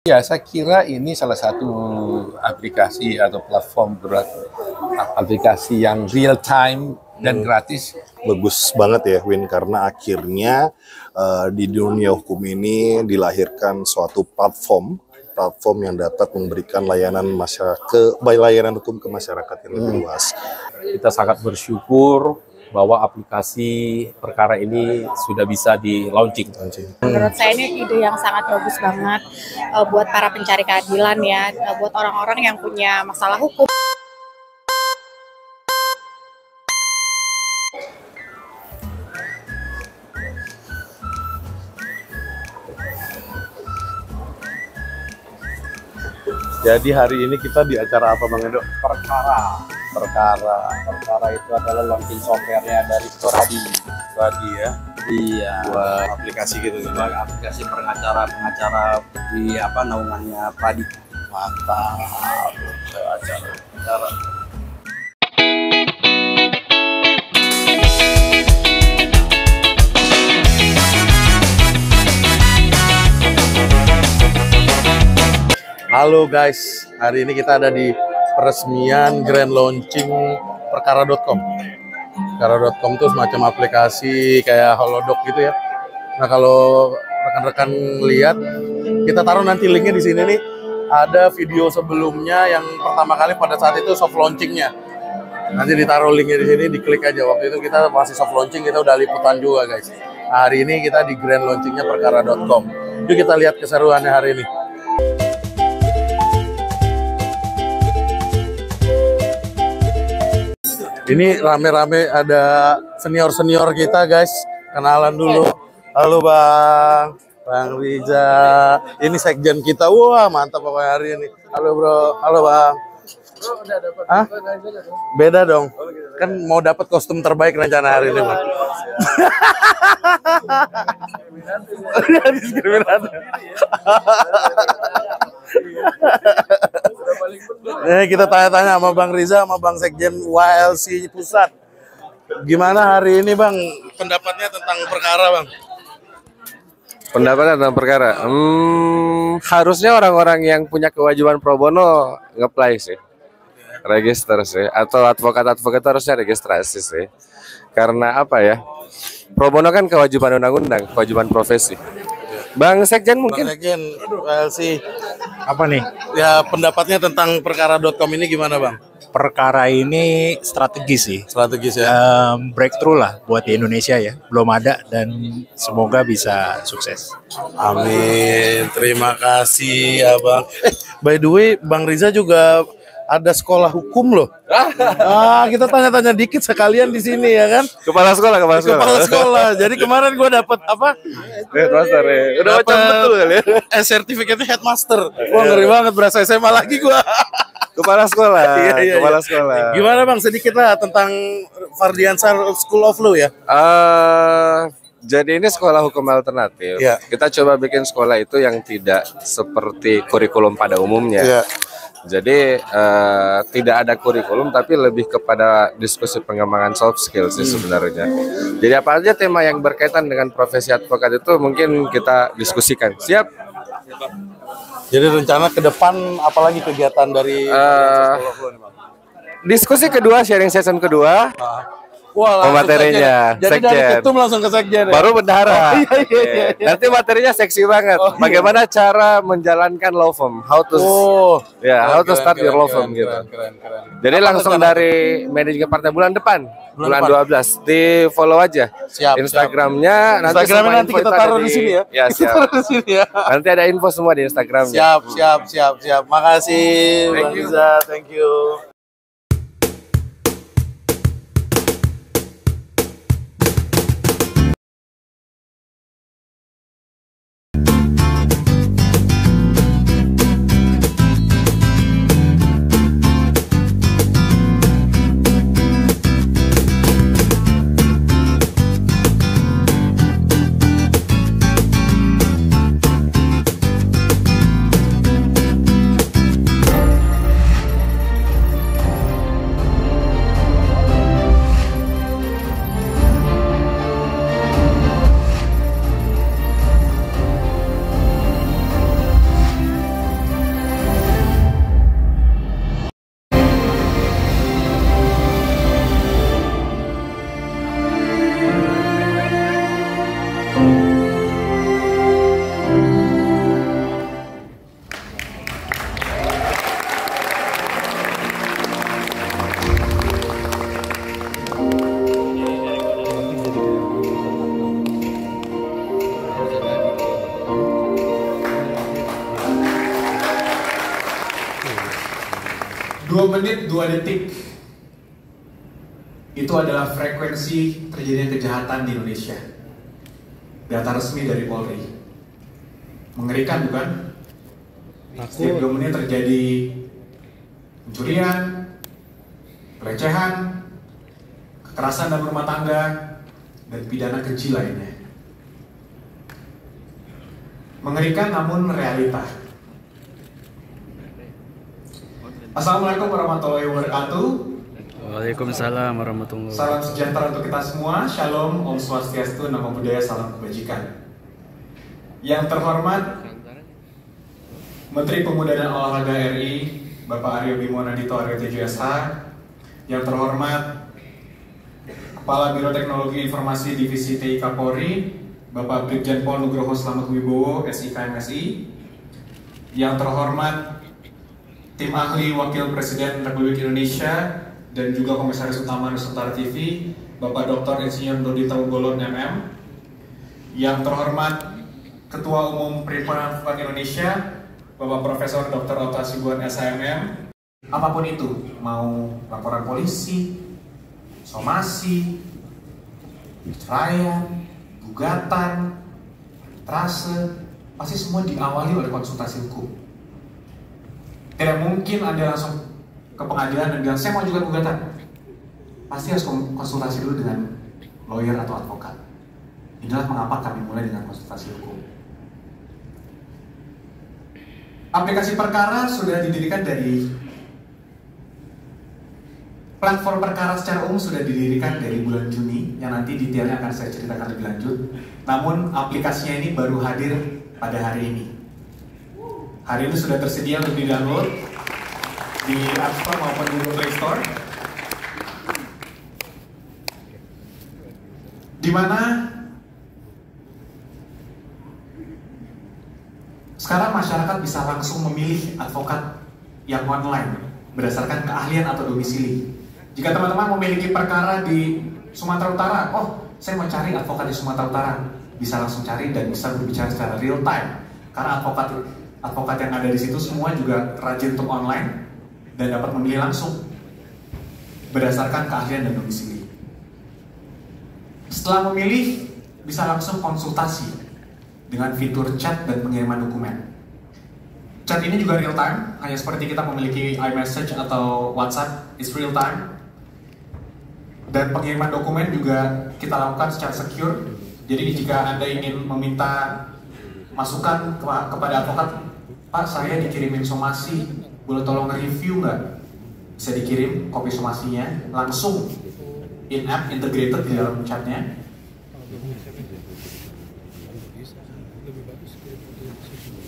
Ya, saya kira ini salah satu aplikasi atau platform aplikasi yang real time dan gratis. Bagus banget ya Win, karena akhirnya di dunia hukum ini dilahirkan suatu platform yang dapat memberikan layanan hukum ke masyarakat yang lebih luas. Kita sangat bersyukur bahwa aplikasi perkara ini sudah bisa di launching. Menurut saya ini ide yang sangat bagus banget buat para pencari keadilan ya, buat orang-orang yang punya masalah hukum. Jadi hari ini kita di acara apa Bang Edo? Perkara itu adalah launching software-nya dari Soradi ya. Iya. Buat aplikasi gitu. Sebagai aplikasi pengacara di naungannya Padi. Mantap. Acara. Halo guys, hari ini kita ada di peresmian grand launching perkara.com. Perkara.com itu semacam aplikasi kayak Halodoc gitu ya. Nah kalau rekan-rekan lihat, kita taruh nanti linknya di sini nih. Ada video sebelumnya yang pertama kali pada saat itu soft launchingnya. Nanti ditaruh linknya di sini, diklik aja. Waktu itu kita masih soft launching, kita udah liputan juga guys. Nah, hari ini kita di grand launchingnya perkara.com. Yuk kita lihat keseruannya hari ini. Ini rame-rame ada senior-senior kita guys. Kenalan dulu. Halo Bang Riza. Ini sekjen kita. Wah mantap pokoknya hari ini. Halo bro. Halo Bang. Hah? Beda dong. Kan mau dapat kostum terbaik rencana hari ini Bang. Diskriminasi. Kita tanya-tanya sama Bang Riza, sama Bang Sekjen YLC Pusat. Gimana hari ini Bang, pendapatnya tentang perkara Bang? Pendapatnya tentang perkara? Harusnya orang-orang yang punya kewajiban pro bono nge-apply sih. Register sih. Atau advokat-advokat harusnya registrasi sih. Karena apa ya? Pro bono kan kewajiban undang-undang, kewajiban profesi. Bang Sekjen mungkin? Bang Sekjen YLC. Apa nih? Ya pendapatnya tentang perkara.com ini gimana Bang? Perkara ini strategis sih. Strategis ya? Breakthrough lah buat di Indonesia ya. Belum ada dan semoga bisa sukses. Amin. Terima kasih ya Bang. By the way Bang Riza juga ada sekolah hukum loh. Kita tanya-tanya dikit sekalian di sini ya kan? Kepala sekolah. Jadi kemarin gue dapat apa? Headmaster ya. Udah macam betul kali ya. Sertifikatnya headmaster. Wah ngeri banget, berasa SMA lagi gue. Kepala sekolah. Iya. Kepala sekolah. Gimana Bang, sedikit lah tentang Fardiansar School of Law ya? Jadi ini sekolah hukum alternatif. Ya. Kita coba bikin sekolah itu yang tidak seperti kurikulum pada umumnya. Ya. Jadi tidak ada kurikulum tapi lebih kepada diskusi pengembangan soft skill sih sebenarnya. Jadi apa aja tema yang berkaitan dengan profesi advokat itu mungkin kita diskusikan. Siap? Jadi rencana ke depan apalagi kegiatan dari diskusi kedua, sharing session kedua. Wah, materinya jadi sekjen. dari ketum langsung ke sekjen ya? Baru bendahara. Iya. Nanti materinya seksi banget. Bagaimana cara menjalankan law firm? How to start your law firm gitu. Keren. Jadi langsung dari manajemen partai bulan depan. Bulan 12 di follow aja. Siap. Instagramnya nanti kita taruh di sini ya. Ya, siap. Nanti ada info semua di Instagramnya. Siap. Makasih Bang Riza, thank you. 2 menit 2 detik itu adalah frekuensi terjadinya kejahatan di Indonesia. Data resmi dari Polri. Mengerikan bukan? Setiap 2 menit terjadi pencurian, pelecehan, kekerasan dalam rumah tangga, dan pidana keji lainnya. Mengerikan namun realita. Assalamualaikum warahmatullahi wabarakatuh. Waalaikumsalam warahmatullahi Salam sejahtera untuk kita semua. Shalom, Om Swastiastu, Namo Buddhaya, salam kebajikan. Yang terhormat Menteri Pemuda dan Olahraga RI, Bapak Aryo Bimo Nadito Aryo Tejo SH. Yang terhormat Kepala Biro Teknologi Informasi Divisi TI Kapolri, Bapak Brigjen Pol Nugroho Slamet Wibowo, SIKMSI. Yang terhormat Tim Ahli Wakil Presiden Republik Indonesia dan juga Komisaris Utama Nusantara TV, Bapak Dr. Insinyur Dodi Taugolon MM. Yang terhormat Ketua Umum Perhimpunan Advokat Indonesia, Bapak Profesor Dr. Ota Hasibuan SHMM. Apapun itu, mau laporan polisi, somasi, perceraian, gugatan, trase, pasti semua diawali oleh konsultasi hukum. Tidak mungkin Anda langsung ke pengadilan dan bilang, saya mau juga gugatan. Pasti harus konsultasi dulu dengan lawyer atau advokat. Inilah mengapa kami mulai dengan konsultasi hukum. Aplikasi perkara sudah didirikan dari platform perkara secara umum sudah didirikan dari bulan Juni, yang nanti detailnya akan saya ceritakan lebih lanjut. Namun aplikasinya ini baru hadir pada hari ini. Hari ini sudah tersedia untuk di-download di App Store maupun di Google Play Store. Di mana sekarang masyarakat bisa langsung memilih advokat yang online berdasarkan keahlian atau domisili. Jika teman-teman memiliki perkara di Sumatera Utara, oh saya mau cari advokat di Sumatera Utara, bisa langsung cari dan bisa berbicara secara real time. Karena advokat yang ada di situ semua juga rajin untuk online dan dapat memilih langsung berdasarkan keahlian dan domisili. Setelah memilih, bisa langsung konsultasi dengan fitur chat dan pengiriman dokumen. Chat ini juga real time, hanya seperti kita memiliki iMessage atau WhatsApp, is real time. Dan pengiriman dokumen juga kita lakukan secara secure. Jadi jika Anda ingin meminta masukan kepada advokat, Pak saya dikirimin somasi, boleh tolong review nggak? Bisa dikirim kopi somasinya langsung in-app integrated di dalam chatnya.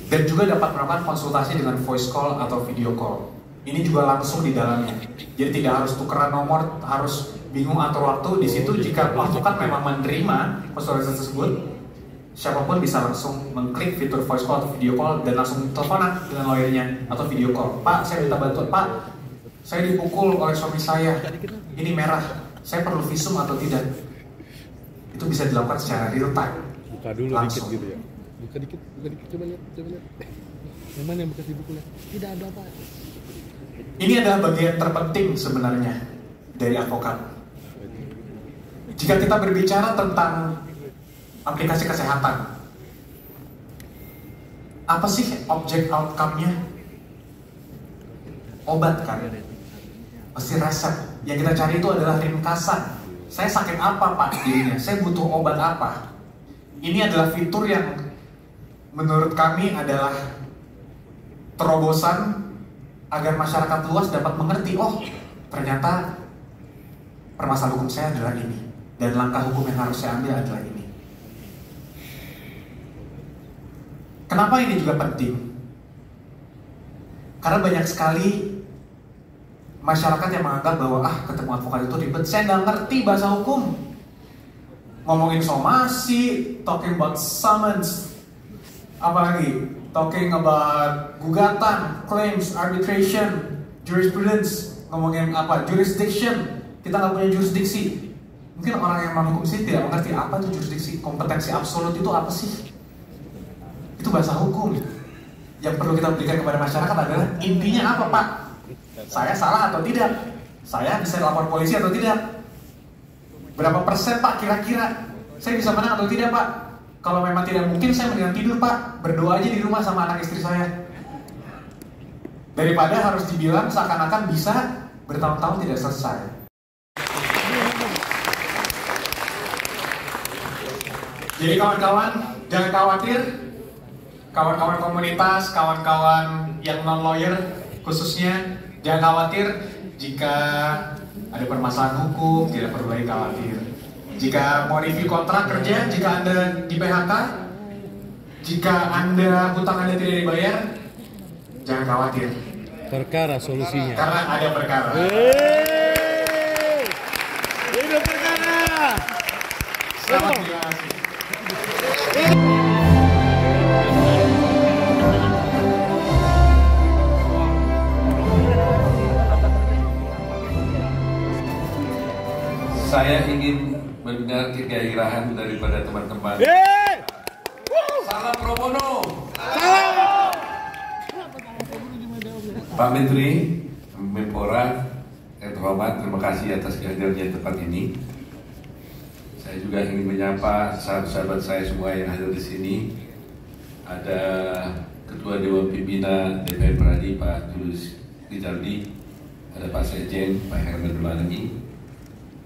Dan juga dapat melakukan konsultasi dengan voice call atau video call. Ini juga langsung di dalamnya. Jadi tidak harus tukeran nomor, harus bingung atur waktu. Di situ jika advokat memang menerima konsultasi tersebut, siapapun bisa langsung mengklik fitur voice call atau video call dan langsung teleponan dengan lawyernya atau video call. Pak, saya minta bantuan. Pak, saya dipukul oleh suami saya. Ini merah. Saya perlu visum atau tidak? Itu bisa dilakukan secara real time. Buka dulu langsung. dikit gitu ya. Buka dikit, coba lihat. Yang mana yang bekas dibuka? Tidak ada apa. Ini adalah bagian terpenting sebenarnya dari advokat. Jika kita berbicara tentang aplikasi kesehatan, apa sih objek outcome-nya? Obat kan? Pasti resep. Yang kita cari itu adalah ringkasan. Saya sakit apa Pak dirinya? Saya butuh obat apa? Ini adalah fitur yang menurut kami adalah terobosan agar masyarakat luas dapat mengerti, oh ternyata permasalahan hukum saya adalah ini dan langkah hukum yang harus saya ambil adalah ini. Kenapa ini juga penting? Karena banyak sekali masyarakat yang menganggap bahwa ketemu advokat itu ribet, saya nggak ngerti bahasa hukum. Ngomongin somasi, talking about summons, apalagi talking about gugatan, claims, arbitration, jurisprudence, ngomongin apa, jurisdiction. Kita nggak punya jurisdiksi. Mungkin orang yang menghukum sih tidak mengerti apa itu jurisdiksi. Kompetensi absolut itu apa sih? Itu bahasa hukum. Yang perlu kita berikan kepada masyarakat adalah intinya apa Pak? Saya salah atau tidak? Saya bisa lapor polisi atau tidak? Berapa persen Pak kira-kira? Saya bisa menang atau tidak Pak? Kalau memang tidak mungkin, saya mendingan tidur Pak. Berdoa aja di rumah sama anak istri saya. Daripada harus dibilang seakan-akan bisa bertahun-tahun tidak selesai. Jadi kawan-kawan, jangan khawatir. Kawan-kawan komunitas, kawan-kawan yang non-lawyer khususnya, jangan khawatir jika ada permasalahan hukum, tidak perlu lagi khawatir. Jika mau review kontrak kerja, jika Anda di PHK, jika hutang Anda tidak dibayar, jangan khawatir. Perkara solusinya. Karena ada perkara. Hidup perkara. Selamat terima kasih. Saya ingin mendengar kegairahan daripada teman-teman. Salam pro bono. Pak Menteri, Menpora, yang terhormat, terima kasih atas kehadirannya di tempat ini. Saya juga ingin menyapa sahabat-sahabat saya semua yang hadir di sini. Ada Ketua Dewan Pimpinan DPR Pradi, Pak Tulus Rizaldi, ada Pak Sekjen, Pak Herman Dulani,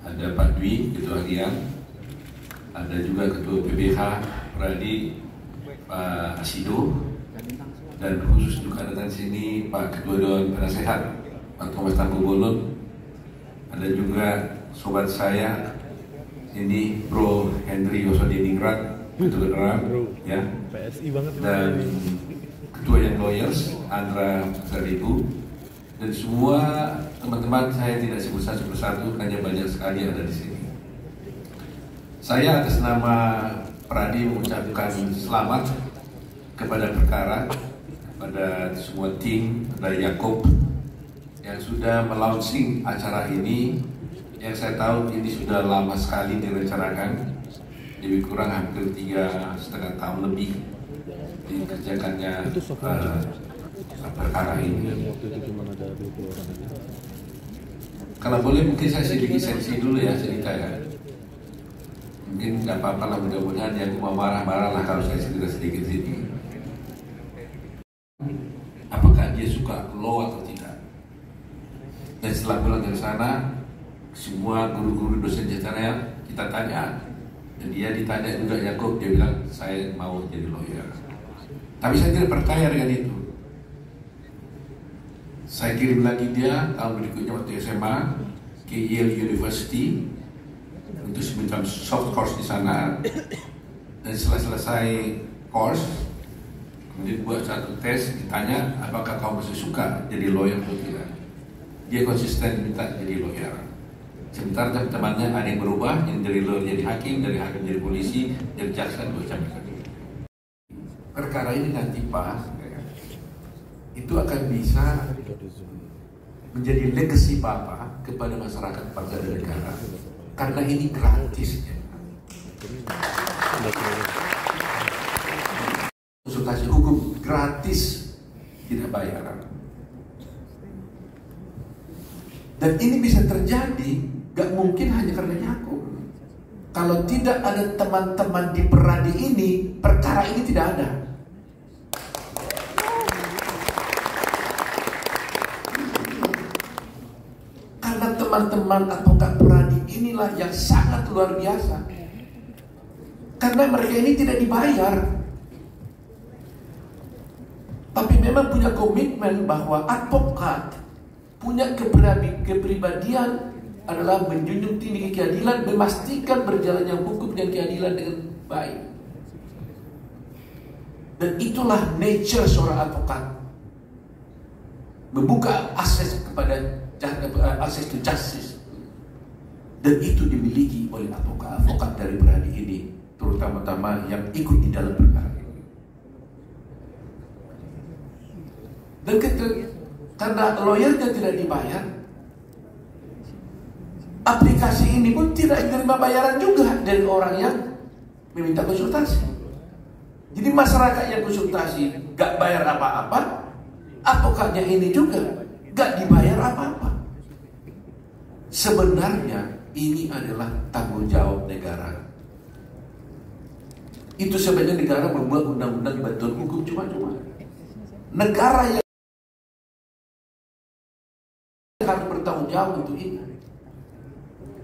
ada Pak Dwi, Ketua Harian, ada juga Ketua PBH Pradi, Pak Asido, dan khusus juga datang sini Pak Ketua Dewan Penasehat, Pak Thomas Tanggubolon, ada juga sobat saya ini Bro Henry Yosodiningrat, Ketua General, ya, dan Ketua Young Lawyers Andra Saribu, dan semua teman-teman saya tidak sebut satu-satu, hanya banyak sekali ada di sini. Saya atas nama Pradi mengucapkan selamat kepada perkara, kepada semua tim, kepada Yakob yang sudah melaunching acara ini, yang saya tahu ini sudah lama sekali direncanakan, lebih kurang hampir 3,5 tahun lebih dikerjakannya perkara ini. Kalau boleh mungkin saya sedikit sensi dulu ya, cerita ya. Mungkin nggak apa-apa lah, mudah-mudahan yang mau marah-marah lah kalau saya cerita sedikit sini. Apakah dia suka law atau tidak? Dan setelah pulang dari sana, semua guru-guru dosen jasanya kita tanya, dan dia ditanya juga Yakob, dia bilang saya mau jadi lawyer. Tapi saya tidak percaya dengan itu. Saya kirim lagi dia tahun berikutnya waktu SMA ke Yale University untuk semacam soft course di sana, dan setelah selesai course kemudian buat satu tes, ditanya apakah kamu masih suka jadi lawyer atau tidak. Dia konsisten minta jadi lawyer. Sebentar teman-temannya ada yang berubah, yang dari lawyer jadi hakim, dari hakim jadi polisi, dari jaksa macam itu. Perkara ini nanti Pak, itu akan bisa menjadi legacy Bapak kepada masyarakat bangsa dan negara, karena ini gratis. Konsultasi hukum gratis, tidak bayaran. Dan ini bisa terjadi, gak mungkin hanya karena Yakob. Kalau tidak ada teman-teman di Peradi ini, perkara ini tidak ada. Karena teman-teman advokat Peradi inilah yang sangat luar biasa. Karena mereka ini tidak dibayar, tapi memang punya komitmen bahwa advokat punya kepribadian adalah menjunjung tinggi keadilan, memastikan berjalannya hukum dan keadilan dengan baik. Dan itulah nature seorang advokat, membuka akses kepada akses to justice. Dan itu dimiliki oleh advokat dari Peradi ini, terutama yang ikut di dalam perkara ini. Dan karena lawyernya tidak dibayar, aplikasi ini pun tidak menerima bayaran juga dari orang yang meminta konsultasi. Jadi masyarakat yang konsultasi gak bayar apa-apa, advokatnya ini juga Gak dibayar apa-apa. Sebenarnya ini adalah tanggung jawab negara. Itu sebenarnya negara membuat undang-undang bantuan hukum cuma-cuma. Negara yang harus bertanggung jawab untuk ini.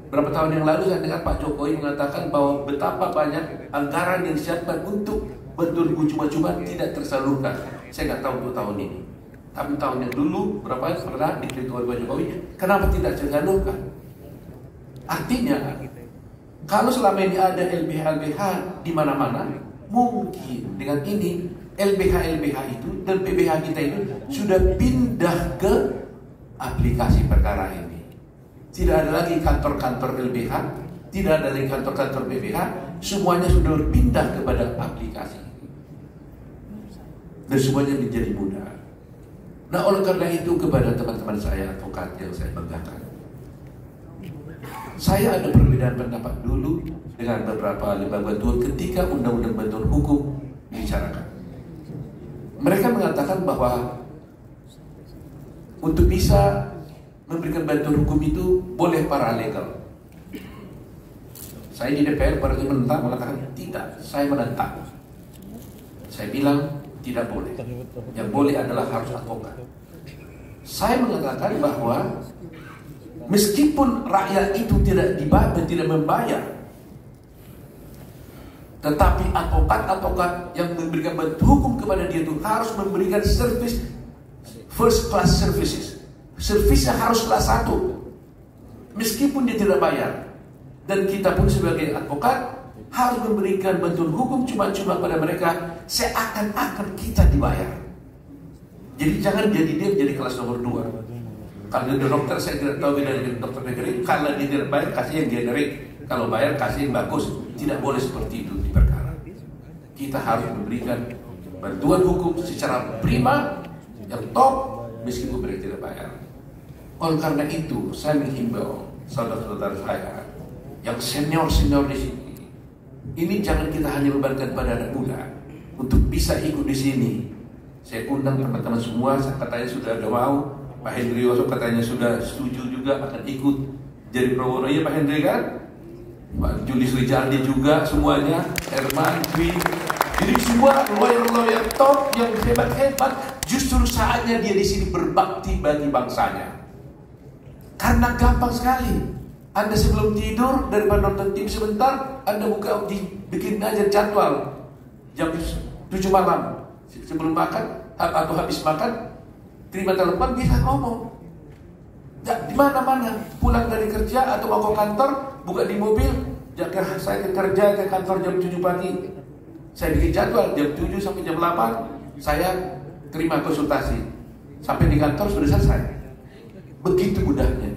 Berapa tahun yang lalu saya dengar Pak Jokowi mengatakan bahwa betapa banyak anggaran yang disiapkan untuk bantuan hukum cuma-cuma tidak tersalurkan. Saya nggak tahu untuk tahun ini. Tapi tahun yang dulu berapa pernah dikritik oleh Pak Jokowi, kenapa tidak tersalurkan? Artinya, kalau selama ini ada LBH di mana-mana, mungkin dengan ini LBH itu dan PBH kita itu sudah pindah ke aplikasi perkara ini. Tidak ada lagi kantor-kantor LBH, tidak ada lagi kantor-kantor PBH, semuanya sudah berpindah kepada aplikasi. Dan semuanya menjadi mudah. Nah, oleh karena itu kepada teman-teman saya advokat yang saya banggakan, saya ada perbedaan pendapat dulu dengan beberapa lembaga bantuan ketika undang-undang bantuan hukum dibicarakan. Mereka mengatakan bahwa untuk bisa memberikan bantuan hukum itu boleh paralegal. Saya di DPR pada menentang, mengatakan tidak, saya menentang. Saya bilang tidak boleh. Yang boleh adalah harus advokat. Saya mengatakan bahwa meskipun rakyat itu tidak dibayar, tidak membayar, tetapi advokat-advokat yang memberikan bantuan hukum kepada dia itu harus memberikan service first class services. Servisnya harus kelas 1. Meskipun dia tidak bayar. Dan kita pun sebagai advokat harus memberikan bantuan hukum cuma-cuma pada mereka seakan-akan kita dibayar. Jadi jangan jadi dia menjadi kelas nomor 2. Kalau dia dokter, saya tidak tahu beda dengan dokter negeri. Kalau dia tidak bayar, kasih yang generik. Kalau bayar, kasih yang bagus. Tidak boleh seperti itu di perkara. Kita harus memberikan bantuan hukum secara prima, yang top, meskipun mereka tidak bayar. Oleh karena itu, saya menghimbau saudara-saudara saya yang senior-senior di sini, ini jangan kita hanya bebankan pada anak muda untuk bisa ikut di sini. Saya undang teman-teman semua, katanya sudah ada mau. Pak Hendri Yoso katanya sudah setuju juga akan ikut jadi pro bono. Ya Pak Hendri kan? Pak Julius Rijaldi juga semuanya, Herman, Dwi. Jadi semua lawyer-lawyer top yang hebat-hebat, justru saatnya dia di sini berbakti bagi bangsanya. Karena gampang sekali. Anda sebelum tidur daripada nonton TV sebentar, Anda buka bikin aja jadwal jam 7 malam sebelum makan atau habis makan, terima telepon bisa ngomong. Di mana-mana, pulang dari kerja atau mau ke kantor, buka di mobil, saya ke kerja ke kantor jam 7 pagi. Saya bikin jadwal jam 7 sampai jam 8, saya terima konsultasi. Sampai di kantor sudah selesai. Begitu mudahnya.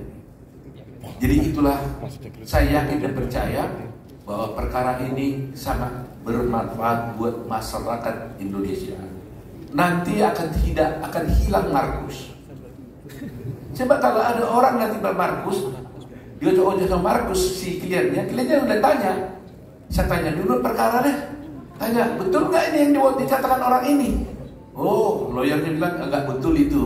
Jadi itulah saya yakin dan percaya bahwa perkara ini sangat bermanfaat buat masyarakat Indonesia. Nanti akan hilang Markus. Coba kalau ada orang nanti Markus, dia coba Markus si kliennya udah tanya. Saya tanya dulu perkara deh. Tanya, betul nggak ini yang dikatakan orang ini? Oh, lawyernya bilang enggak betul itu.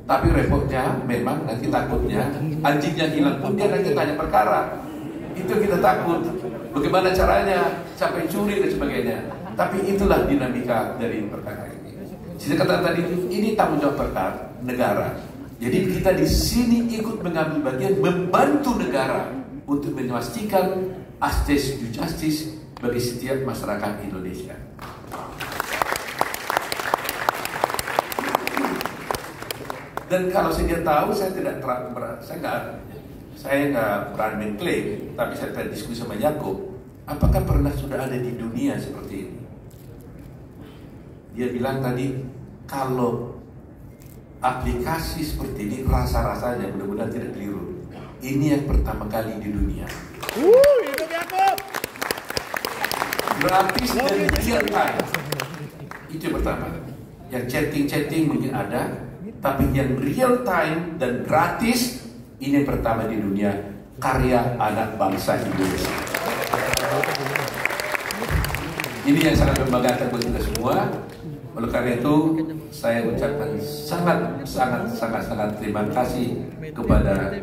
Tapi repotnya memang nanti takutnya anjingnya hilang pun dia nanti tanya perkara. Itu kita takut. Bagaimana caranya sampai curi dan sebagainya. Tapi itulah dinamika dari perkara ini. Saya katakan tadi ini tanggung jawab perkara negara. Jadi kita di sini ikut mengambil bagian membantu negara untuk memastikan access to justice bagi setiap masyarakat Indonesia. Dan kalau saya tahu, saya nggak berani mengklaim, tapi saya tadi diskusi sama Yakub, apakah pernah sudah ada di dunia seperti ini? Dia bilang tadi, kalau aplikasi seperti ini rasa-rasanya mudah-mudahan tidak keliru. Ini yang pertama kali di dunia. Hidup Yakub. Gratis dan real time. Itu yang pertama. Yang chatting mungkin ada. Tapi yang real time dan gratis, ini yang pertama di dunia, karya anak bangsa Indonesia. Ini yang sangat membanggakan buat kita semua. Oleh karena itu, saya ucapkan sangat terima kasih kepada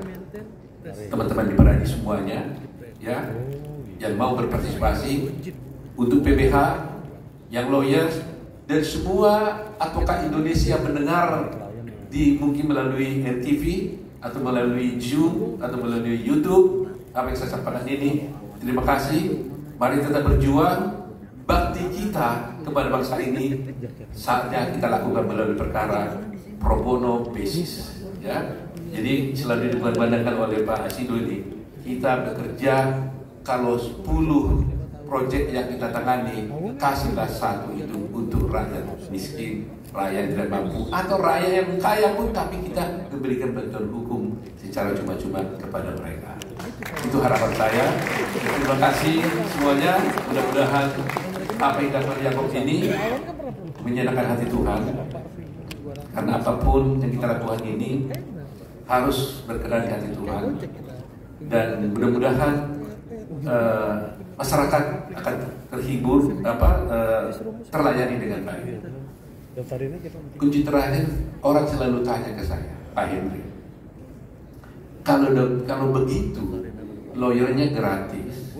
teman-teman di Pradi semuanya, ya, yang mau berpartisipasi untuk PBH, yang lawyers, dan semua advokat Indonesia mendengar mungkin melalui RTV atau melalui Zoom atau melalui YouTube apa yang saya sampaikan ini. Terima kasih. Mari tetap berjuang. Bakti kita kepada bangsa ini saatnya kita lakukan melalui perkara pro bono basis, ya. Jadi selalu dibandingkan oleh Pak Asido ini, kita bekerja kalau 10 proyek yang kita tangani, kasihlah satu itu untuk rakyat miskin, rakyat tidak mampu, atau rakyat yang kaya pun, tapi kita memberikan bantuan hukum secara cuma-cuma kepada mereka. Itu harapan saya. Terima kasih semuanya. Mudah-mudahan apa yang dilakukan Yakob ini menyenangkan hati Tuhan. Karena apapun yang kita lakukan ini harus berkenan di hati Tuhan. Dan mudah-mudahan masyarakat akan terhibur, terlayani dengan baik. Kunci terakhir, orang selalu tanya ke saya, Pak Henry, kalau begitu lawyernya gratis,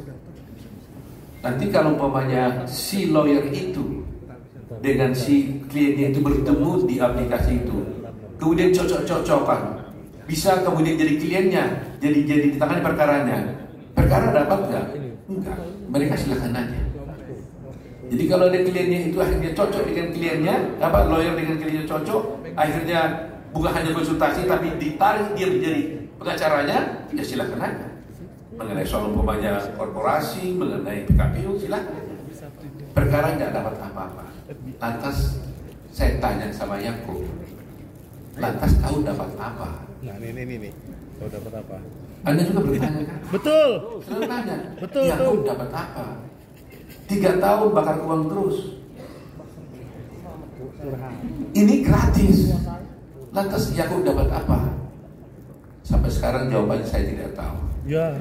nanti kalau umpamanya si lawyer itu dengan si kliennya itu bertemu di aplikasi itu, kemudian cocok-cocokan, bisa kemudian jadi kliennya, jadi ditangani perkara dapat nggak? Enggak, mereka silakan aja. Jadi kalau ada kliennya itu akhirnya cocok dengan kliennya, lawyer dengan kliennya cocok, akhirnya bukan hanya konsultasi tapi ditarik dia menjadi pengacaranya, ya silakan aja. Mengenai soal umpamanya korporasi, mengenai PKPU, silakan. Perkara nggak dapat apa-apa. Lantas saya tanya sama Yakob, lantas kau dapat apa? Nah ini kau dapat apa? Anda juga bertanya kan? Betul. Selalu tanya. Betul. Yakob dapat apa? 3 tahun bakar uang terus. Ini gratis. Lantas Yakob dapat apa? Sampai sekarang jawabannya saya tidak tahu. Ya.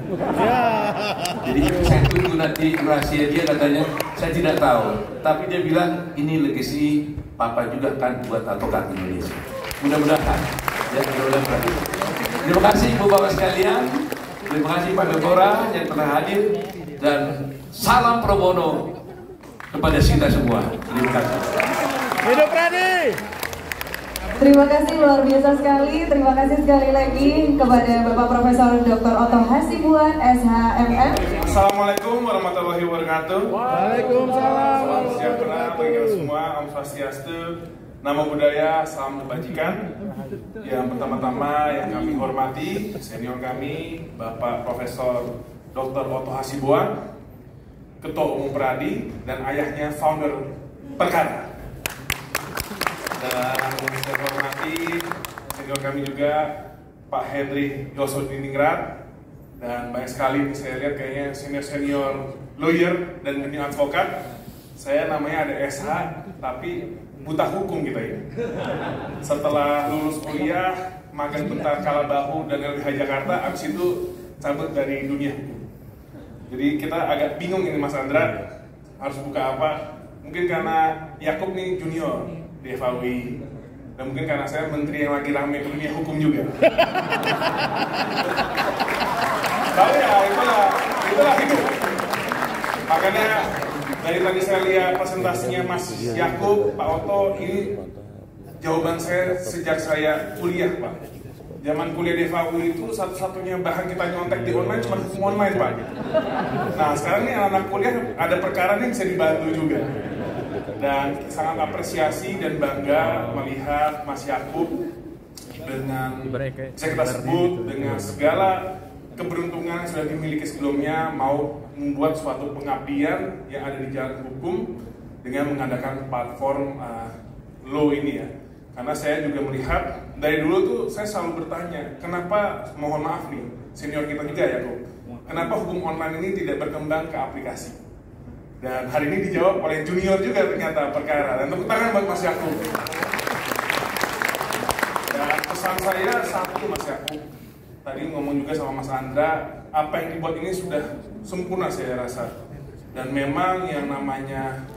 Jadi saya tunggu nanti rahasia dia, katanya saya tidak tahu. Tapi dia bilang ini legacy Papa juga kan buat advokat Indonesia. Mudah-mudahan. Ya, mudah-mudahan. Terima kasih Ibu Bapak sekalian. Terima kasih Pak Menpora yang telah hadir, dan salam pro bono kepada kita semua. Terima kasih. Hidup Pradi. Terima kasih luar biasa sekali. Terima kasih sekali lagi kepada Bapak Profesor Dr. Otto Hasibuan, SHMM. Assalamualaikum warahmatullahi wabarakatuh. Waalaikumsalam. Salam sejahtera bagi kita semua. Om Swastiastu. Nama budaya, salam kebajikan. Yang pertama-tama yang kami hormati senior kami Bapak Profesor Dr. Otto Hasibuan, Ketua Umum Pradi dan ayahnya founder perkara. Dan saya hormati senior kami juga Pak Henry Yosodiningrat, dan banyak sekali saya lihat kayaknya senior lawyer dan junior advokat. Saya namanya ada SH tapi buta hukum kita ini. Setelah lulus kuliah magang bentar Kalabahu dan LBH Jakarta, abis itu cabut dari dunia hukum. Jadi kita agak bingung ini Mas Andra harus buka apa. Mungkin karena Yakob nih junior di FAUI, dan mungkin karena saya menteri yang lagi rame ke dunia hukum juga. Tapi ya itulah hidup. Makanya dari tadi saya lihat presentasinya Mas Yakob, Pak Otto, ini jawaban saya sejak saya kuliah, Pak. Zaman kuliah di FAUI itu satu-satunya bahan kita nyontek di online cuma hukum online, Pak. Nah sekarang nih anak-anak kuliah ada perkara nih bisa dibantu juga. Dan sangat apresiasi dan bangga melihat Mas Yakob dengan bisa kita sebut dengan segala keberuntungan yang sudah dimiliki sebelumnya, mau membuat suatu pengabdian yang ada di jalan hukum dengan mengadakan platform law ini ya. Karena saya juga melihat dari dulu tuh saya selalu bertanya, kenapa, mohon maaf nih senior kita juga ya Yakob, kenapa hukum online ini tidak berkembang ke aplikasi? Dan hari ini dijawab oleh junior juga ternyata perkara. Dan tepuk tangan buat Mas Yakob. Dan pesan saya satu Mas Yakob, tadi ngomong juga sama Mas Andra, apa yang dibuat ini sudah sempurna saya rasa. Dan memang yang namanya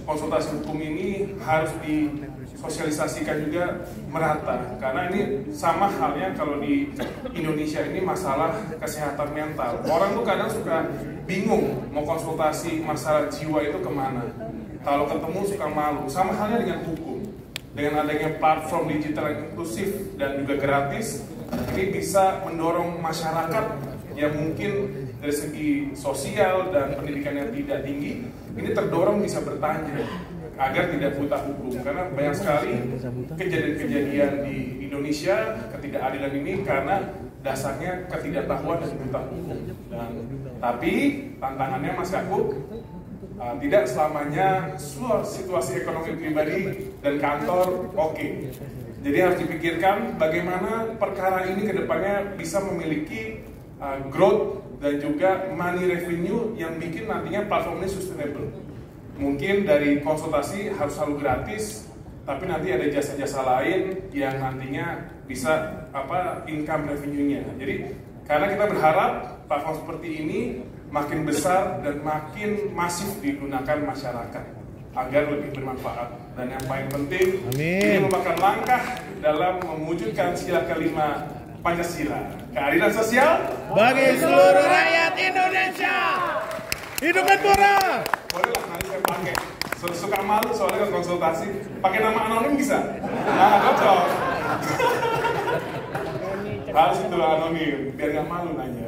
konsultasi hukum ini harus disosialisasikan juga merata, karena ini sama halnya kalau di Indonesia ini masalah kesehatan mental. Orang tuh kadang suka bingung mau konsultasi masalah jiwa itu kemana. Kalau ketemu suka malu. Sama halnya dengan hukum. Dengan adanya platform digital yang inklusif dan juga gratis, ini bisa mendorong masyarakat yang mungkin dari segi sosial dan pendidikan yang tidak tinggi, ini terdorong bisa bertanya agar tidak buta hukum. Karena banyak sekali kejadian-kejadian di Indonesia ketidakadilan ini karena dasarnya ketidaktahuan dan buta hukum. Tapi tantangannya Mas Yakub, tidak selamanya situasi ekonomi pribadi dan kantor oke. Jadi harus dipikirkan bagaimana perkara ini kedepannya bisa memiliki growth dan juga money revenue yang bikin nantinya platform ini sustainable. Mungkin dari konsultasi harus selalu gratis, tapi nanti ada jasa-jasa lain yang nantinya bisa income revenue-nya. Jadi karena kita berharap platform seperti ini makin besar dan makin masif digunakan masyarakat agar lebih bermanfaat. Dan yang paling penting, ini merupakan langkah dalam mewujudkan sila kelima Pancasila, keadilan sosial bagi seluruh rakyat Indonesia. Hidup Menpora. Boleh lah nanti saya pakai. Suka malu soalnya konsultasi, pakai nama anonim bisa? Nah, cocok. Harus itu anonim, biar nggak malu nanya.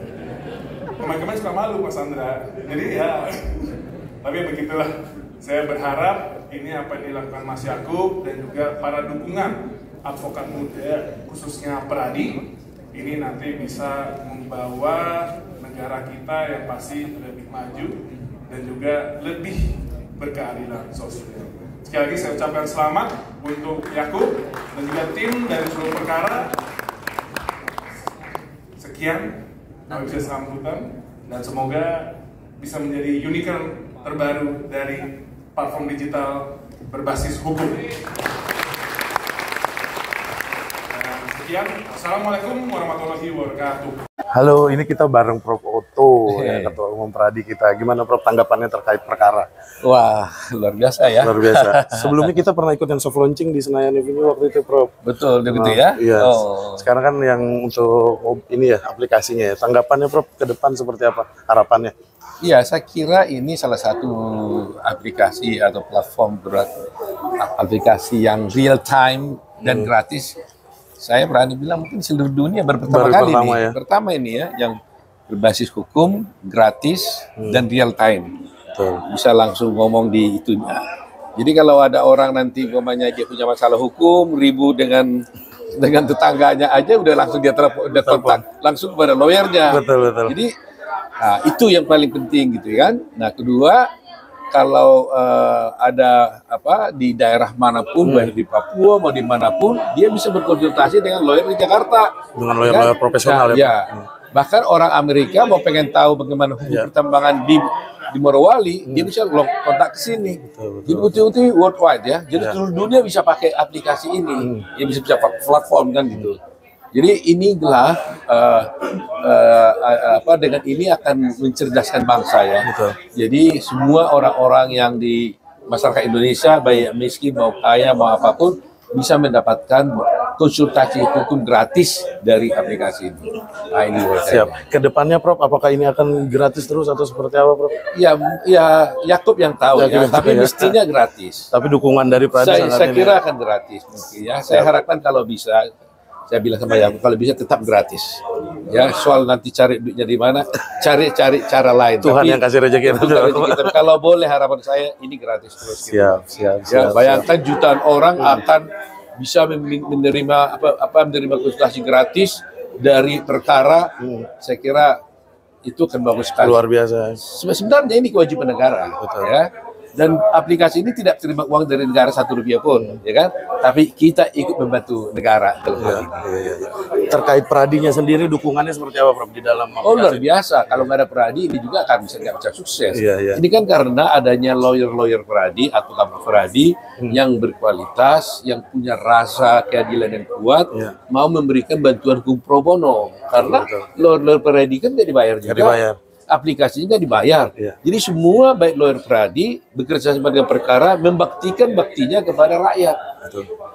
Kemarin-kemarin suka malu Mas Andra, jadi ya. Tapi begitulah. Saya berharap ini apa yang dilakukan Mas Yakub dan juga para dukungan advokat muda, khususnya Pradi, ini nanti bisa membawa negara kita yang pasti lebih maju dan juga lebih berkeadilan sosial. Sekali lagi saya ucapkan selamat untuk Yakub dan juga tim dari seluruh perkara. Sekian bisa sambutan dan semoga bisa menjadi unicorn terbaru dari platform digital berbasis hukum. Sekian, assalamualaikum warahmatullahi wabarakatuh. Halo, ini kita bareng Prof. Otto, ya, Ketua Umum Pradi kita. Gimana Prof tanggapannya terkait perkara? Wah, luar biasa ya. Luar biasa. Sebelumnya kita pernah ikut yang soft launching di Senayan Avenue waktu itu, Prof. Betul, begitu ya? Iya. Oh. Sekarang kan yang untuk ini ya, aplikasinya ya. Tanggapannya Prof ke depan seperti apa? Harapannya? Iya, saya kira ini salah satu aplikasi atau platform aplikasi yang real time dan gratis. Saya berani bilang mungkin seluruh dunia baru kali ini. Pertama ini ya, yang berbasis hukum, gratis, dan real time. Bisa langsung ngomong di itunya. Jadi kalau ada orang nanti umpamanya dia punya masalah hukum, ribut dengan tetangganya aja udah langsung dia telepon langsung kepada lawyernya. Betul. Jadi itu yang paling penting gitu kan. Nah, kedua, kalau ada di daerah manapun, baik di Papua mau dimanapun, dia bisa berkonsultasi dengan lawyer di Jakarta. Dengan lawyer profesional ya. Bahkan orang Amerika mau pengen tahu bagaimana hukum pertambangan di Morowali, dia bisa kontak ke sini. Jadi betul-betul worldwide ya. Jadi seluruh dunia bisa pakai aplikasi ini, ya bisa platform kan gitu. Jadi inilah dengan ini akan mencerdaskan bangsa ya. Betul. Jadi semua orang-orang yang di masyarakat Indonesia, baik miskin mau kaya mau apapun, bisa mendapatkan konsultasi hukum gratis dari aplikasi ini. Nah, ini siap. Kedepannya Prof, apakah ini akan gratis terus atau seperti apa Prof? Ya Yakub yang tahu ya, tapi mestinya gratis. Tapi dukungan dari Pradi saya kira akan gratis mungkin ya. Saya harapkan kalau bisa, saya bilang sama Yakub kalau bisa tetap gratis. Ya, soal nanti cari duitnya di mana, cari cara lain. Tuhan yang kasih rezeki. Tapi kalau boleh harapan saya ini gratis terus. Siap. Bayangkan jutaan orang akan bisa menerima menerima konsultasi gratis dari perkara. Saya kira itu akan bagus sekali. Luar biasa. Sebenarnya ini kewajiban negara. Betul. Ya. Dan aplikasi ini tidak terima uang dari negara Rp1 pun, ya kan? Tapi kita ikut membantu negara dalam hal ini. Terkait Pradinya sendiri, dukungannya seperti apa, Prof, di dalam aplikasi? Oh, luar biasa. Kalau nggak ada Pradi, ini juga akan nggak bisa sukses. Iya. Ini kan karena adanya lawyer Pradi atau Pradi yang berkualitas, yang punya rasa keadilan yang kuat, mau memberikan bantuan hukum pro bono. Karena lawyer Pradi kan nggak dibayar juga. aplikasinya dibayar. Jadi semua baik lawyer Pradi bekerja sama dengan perkara membaktikan baktinya kepada rakyat.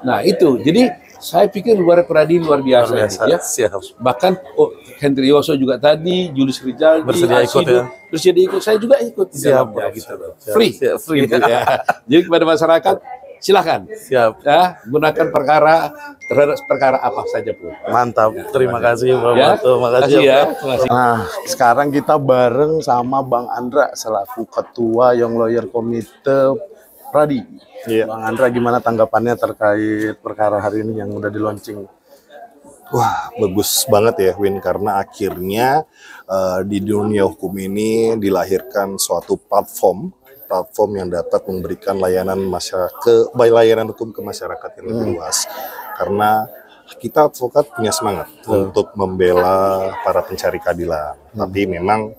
Nah itu, jadi saya pikir lawyer Pradi luar biasa, ya. Bahkan Hendrioso juga tadi, Julius Rizaldi, bersedia ikut ya. Bersedia ikut, saya juga ikut di dalamnya, gitu. Free, gitu, ya. Jadi kepada masyarakat silakan ya, gunakan perkara terhadap perkara apa saja pun. Mantap, terima kasih Bang ya, Mato, makasih ya. Nah, sekarang kita bareng sama Bang Andra selaku Ketua Young Lawyer Komite Pradi. Bang Andra, gimana tanggapannya terkait perkara hari ini yang udah di launching? Wah, bagus banget ya Win, karena akhirnya di dunia hukum ini dilahirkan suatu platform yang dapat memberikan layanan layanan hukum ke masyarakat yang lebih luas. Karena kita advokat punya semangat untuk membela para pencari keadilan, tapi memang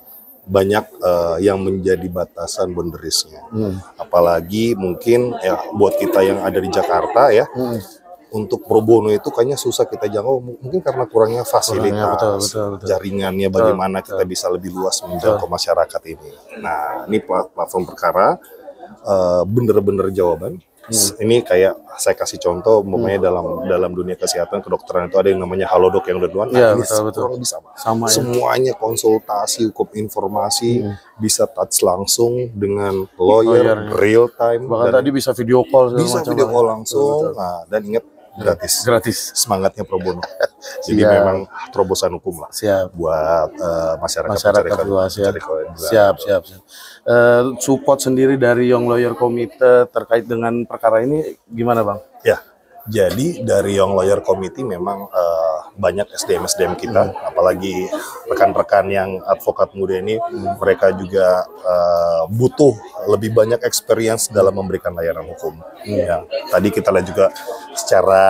banyak yang menjadi batasan boundariesnya. Apalagi mungkin ya buat kita yang ada di Jakarta ya, untuk pro bono itu kayaknya susah kita jangkau, mungkin karena kurangnya fasilitas, jaringannya, bagaimana kita bisa lebih luas menjangkau masyarakat ini. Nah, ini platform perkara bener-bener jawaban. Ini kayak saya kasih contoh, umpamanya dalam dunia kesehatan kedokteran itu ada yang namanya Halodoc yang udah duluan. Nah, ini kurang lebih sama. Semuanya konsultasi, hukum informasi bisa touch langsung dengan lawyer real time. Bahkan tadi bisa video call, langsung. Nah, dan ingat gratis semangatnya pro bono. Jadi memang terobosan hukum lah buat masyarakat luas ya. Siap. Support sendiri dari Young Lawyer Komite terkait dengan perkara ini gimana Bang? Ya, jadi dari Young Lawyer Committee memang banyak SDM kita, apalagi rekan-rekan yang advokat muda ini, mereka juga butuh lebih banyak experience dalam memberikan layanan hukum. Ya, tadi kita lihat juga secara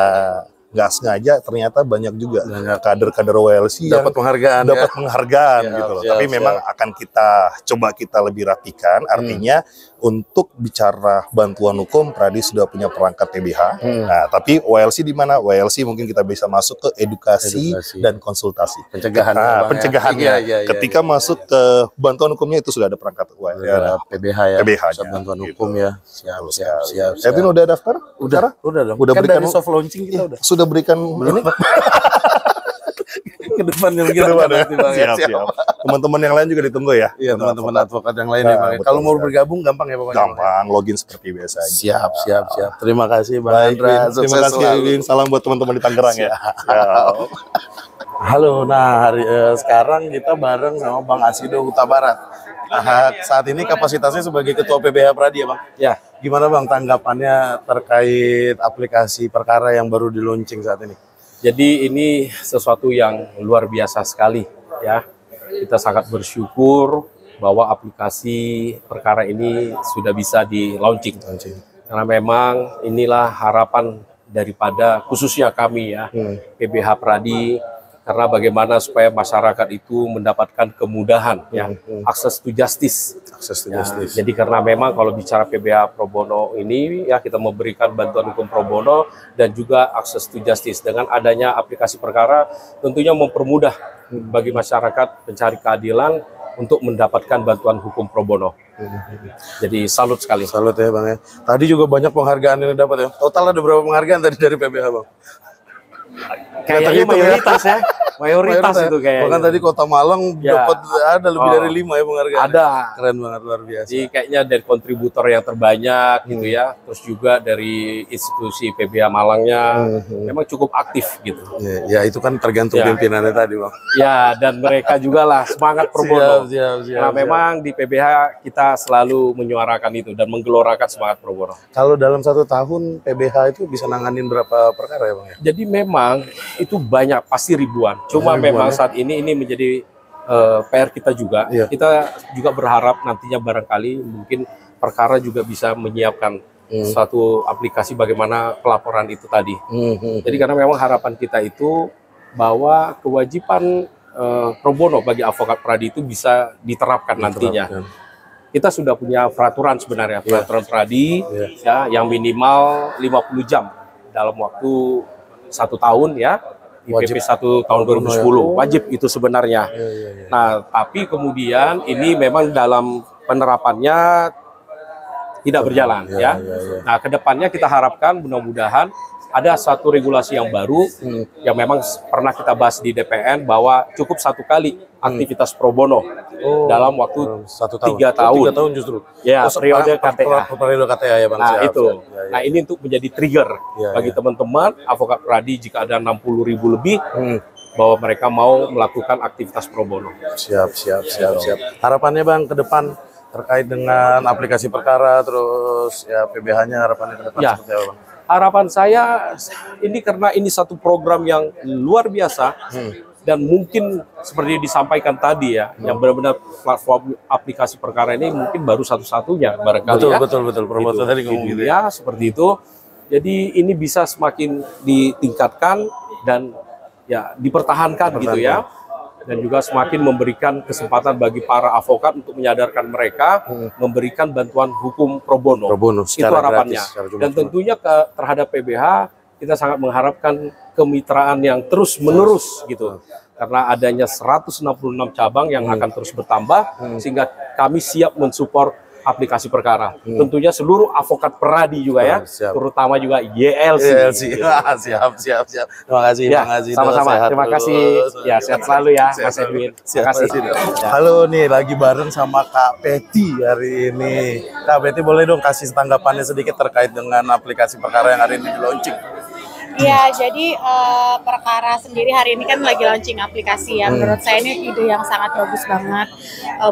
nggak sengaja ternyata banyak juga kader-kader WLC dapat penghargaan, gitu loh. Tapi memang akan kita lebih rapikan. Artinya untuk bicara bantuan hukum, Pradi sudah punya perangkat PBH. Nah, tapi WLC di mana? WLC mungkin kita bisa masuk ke edukasi dan konsultasi. Pencegahannya. Ketika masuk ke bantuan hukumnya itu sudah ada perangkat PBH ya. PBH-nya. Bantuan hukum ya. Siap. Edwin udah daftar? Udah dong. Udah kan berikan dari soft launching kita udah. Sudah berikan ini ke depan yang siap. Teman-teman yang lain juga ditunggu ya. Iya, teman-teman advokat yang lain ya, Bang. Kalau mau bergabung gampang ya Bapak. Gampang, login seperti biasa aja. Siap. Terima kasih Bang Andra. Terima kasih Win. Salam buat teman-teman di Tangerang ya. Halo, sekarang kita bareng sama Bang Asido Huta Barat. Saat ini kapasitasnya sebagai Ketua PBH Pradi ya Bang? Ya. Gimana Bang tanggapannya terkait aplikasi perkara yang baru di launching saat ini? Jadi ini sesuatu yang luar biasa sekali ya. Kita sangat bersyukur bahwa aplikasi perkara ini sudah bisa di launching. Karena memang inilah harapan daripada khususnya kami ya, PBH Pradi, karena bagaimana supaya masyarakat itu mendapatkan kemudahan ya, akses to justice. Jadi karena memang kalau bicara PBH Pro Bono ini ya, kita memberikan bantuan hukum pro bono dan juga akses to justice. Dengan adanya aplikasi perkara tentunya mempermudah bagi masyarakat pencari keadilan untuk mendapatkan bantuan hukum pro bono. Jadi salut sekali. Salut ya Bang ya. Tadi juga banyak penghargaan yang dapat ya. Total ada berapa penghargaan tadi dari PBH Bang? Kayaknya mayoritas ya. Mayoritas itu kayaknya. Bahkan tadi Kota Malang dapat ada lebih dari 5 ya penghargaan. Ada. Keren banget, luar biasa. Jadi kayaknya dari kontributor yang terbanyak gitu ya. Terus juga dari institusi PBH Malangnya memang cukup aktif gitu. Ya itu kan tergantung pimpinannya tadi Bang. Ya, dan mereka juga lah semangat pro bono. Karena memang di PBH kita selalu menyuarakan itu dan menggelorakan semangat pro bono. Kalau dalam 1 tahun PBH itu bisa nanganin berapa perkara ya Bang? Jadi memang itu banyak, pasti ribuan. Cuma memang saat ini menjadi PR kita juga. Kita juga berharap nantinya barangkali mungkin perkara juga bisa menyiapkan suatu aplikasi bagaimana pelaporan itu tadi. Jadi karena memang harapan kita itu bahwa kewajiban pro bono bagi advokat Pradi itu bisa diterapkan nantinya. Kita sudah punya peraturan sebenarnya, peraturan Pradi ya, yang minimal 50 jam dalam waktu 1 tahun ya. IPP 1 tahun 2010 wajib itu sebenarnya. Nah, tapi kemudian ini memang dalam penerapannya tidak berjalan ya. Nah, kedepannya kita harapkan mudah-mudahan ada satu regulasi yang baru yang memang pernah kita bahas di DPN bahwa cukup 1 kali aktivitas pro bono dalam waktu 3 tahun. 3 tahun justru. Ya, periode KTA. Periode KTA ya Bang. Nah, Siap, itu. siap. Nah, ini untuk menjadi trigger bagi teman-teman avokat pradi jika ada 60.000 lebih bahwa mereka mau melakukan aktivitas pro bono. Siap. Harapannya Bang ke depan terkait dengan aplikasi perkara terus ya PBH-nya harapannya ke depan seperti apa Bang? Harapan saya ini karena ini satu program yang luar biasa dan mungkin seperti disampaikan tadi ya, yang benar-benar platform aplikasi perkara ini mungkin baru satu-satunya barangkali betul promotor tadi ngomong gitu ya, seperti itu. Jadi ini bisa semakin ditingkatkan dan ya dipertahankan gitu ya. Dan juga semakin memberikan kesempatan bagi para avokat untuk menyadarkan mereka, memberikan bantuan hukum pro bono. Itu harapannya. Dan tentunya terhadap PBH kita sangat mengharapkan kemitraan yang terus menerus gitu. Karena adanya 166 cabang yang akan terus bertambah sehingga kami siap mensupport aplikasi perkara. Tentunya seluruh avokat peradi juga ya, terutama juga YLC. Siap. Terima kasih, ya, sama-sama. Terima kasih. Ya, sehat selalu ya, Mas Edwin. Terima kasih. Halo nih, lagi bareng sama Kak Peti hari ini. Kak Peti boleh dong kasih tanggapannya sedikit terkait dengan aplikasi perkara yang hari ini di launching? Ya, jadi perkara sendiri hari ini kan lagi launching aplikasi ya. Menurut saya ini ide yang sangat bagus banget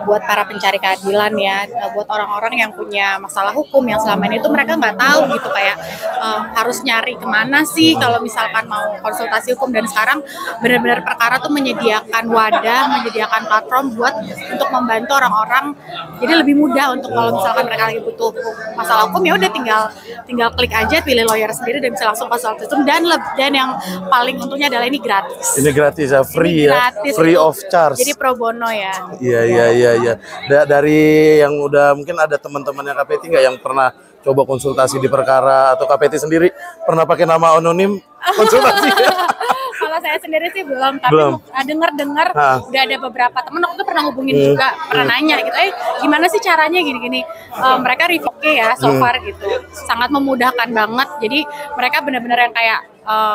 buat para pencari keadilan ya, buat orang-orang yang punya masalah hukum yang selama ini tuh mereka nggak tahu gitu kayak harus nyari kemana sih kalau misalkan mau konsultasi hukum, dan sekarang benar-benar perkara tuh menyediakan wadah, menyediakan platform buat untuk membantu orang-orang jadi lebih mudah untuk kalau misalkan mereka lagi butuh masalah hukum ya udah tinggal klik aja pilih lawyer sendiri dan bisa langsung konsultasi hukum. Dan yang paling untungnya adalah ini gratis. Ini gratis ya, free ya, gratis, free of charge. Jadi pro bono ya. Iya. Dari yang udah mungkin ada teman-teman yang KPT nggak yang pernah coba konsultasi di perkara, atau KPT sendiri pernah pakai nama anonim konsultasi? Kalau saya sendiri sih belum, tapi dengar udah ada beberapa temen aku tuh pernah hubungin juga, pernah nanya gitu, gimana sih caranya gini-gini. Mereka revoke ya so far gitu, sangat memudahkan banget. Jadi mereka benar-benar yang kayak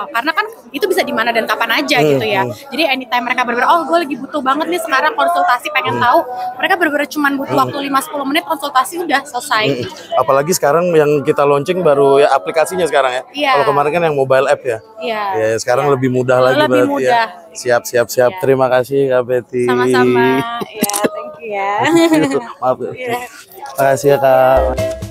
karena kan itu bisa di mana dan kapan aja gitu ya. Jadi anytime mereka benar-benar gue lagi butuh banget nih sekarang konsultasi, pengen tahu, mereka benar-benar cuman butuh waktu 5-10 menit konsultasi udah selesai. Apalagi sekarang yang kita launching baru ya aplikasinya sekarang ya. Kalau kemarin kan yang mobile app ya. Iya. Sekarang lebih mudah lagi lebih berarti mudah. Ya. Siap. Terima kasih Kak Betty. Sama-sama. Ya, thank you ya. Maaf. Terima kasih ya Kak.